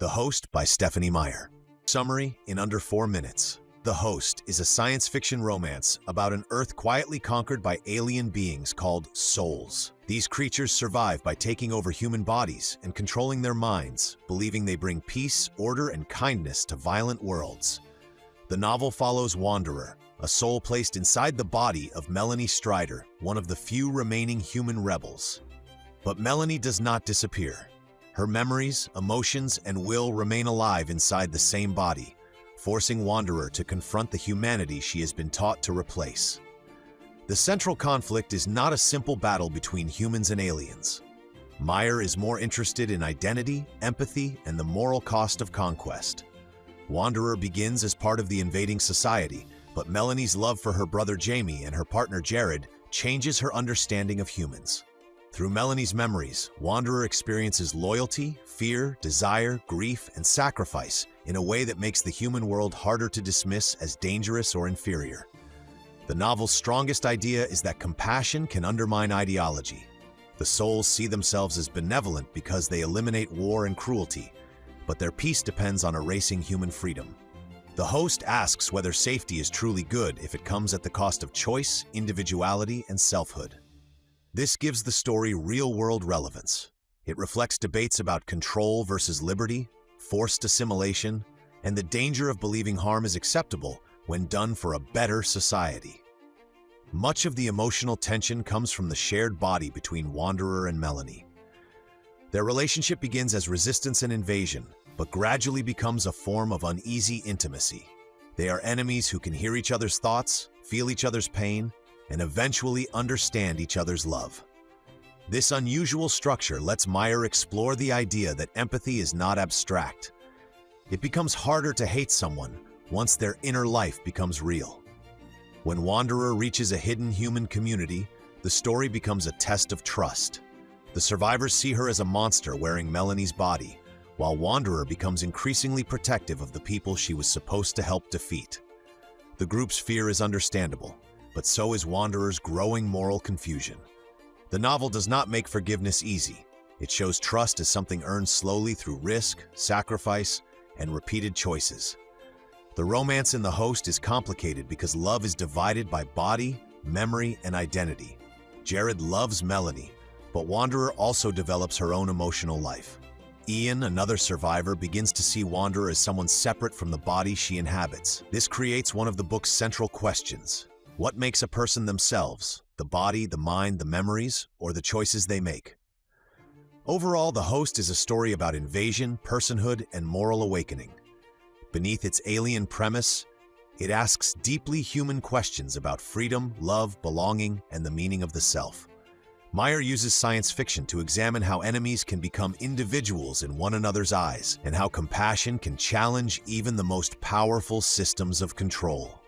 The Host by Stephenie Meyer. Summary in under 4 minutes. The Host is a science fiction romance about an Earth quietly conquered by alien beings called souls. These creatures survive by taking over human bodies and controlling their minds, believing they bring peace, order, and kindness to violent worlds. The novel follows Wanderer, a soul placed inside the body of Melanie Stryder, one of the few remaining human rebels. But Melanie does not disappear. Her memories, emotions, and will remain alive inside the same body, forcing Wanderer to confront the humanity she has been taught to replace. The central conflict is not a simple battle between humans and aliens. Meyer is more interested in identity, empathy, and the moral cost of conquest. Wanderer begins as part of the invading society, but Melanie's love for her brother Jamie and her partner Jared changes her understanding of humans. Through Melanie's memories, Wanderer experiences loyalty, fear, desire, grief, and sacrifice in a way that makes the human world harder to dismiss as dangerous or inferior. The novel's strongest idea is that compassion can undermine ideology. The souls see themselves as benevolent because they eliminate war and cruelty, but their peace depends on erasing human freedom. The Host asks whether safety is truly good if it comes at the cost of choice, individuality, and selfhood. This gives the story real-world relevance. It reflects debates about control versus liberty, forced assimilation, and the danger of believing harm is acceptable when done for a better society. Much of the emotional tension comes from the shared body between Wanderer and Melanie. Their relationship begins as resistance and invasion, but gradually becomes a form of uneasy intimacy. They are enemies who can hear each other's thoughts, feel each other's pain, and eventually understand each other's love. This unusual structure lets Meyer explore the idea that empathy is not abstract. It becomes harder to hate someone once their inner life becomes real. When Wanderer reaches a hidden human community, the story becomes a test of trust. The survivors see her as a monster wearing Melanie's body, while Wanderer becomes increasingly protective of the people she was supposed to help defeat. The group's fear is understandable, but so is Wanderer's growing moral confusion. The novel does not make forgiveness easy. It shows trust as something earned slowly through risk, sacrifice, and repeated choices. The romance in The Host is complicated because love is divided by body, memory, and identity. Jared loves Melanie, but Wanderer also develops her own emotional life. Ian, another survivor, begins to see Wanderer as someone separate from the body she inhabits. This creates one of the book's central questions. What makes a person themselves? The body, the mind, the memories, or the choices they make? Overall, The Host is a story about invasion, personhood, and moral awakening. Beneath its alien premise, it asks deeply human questions about freedom, love, belonging, and the meaning of the self. Meyer uses science fiction to examine how enemies can become individuals in one another's eyes, and how compassion can challenge even the most powerful systems of control.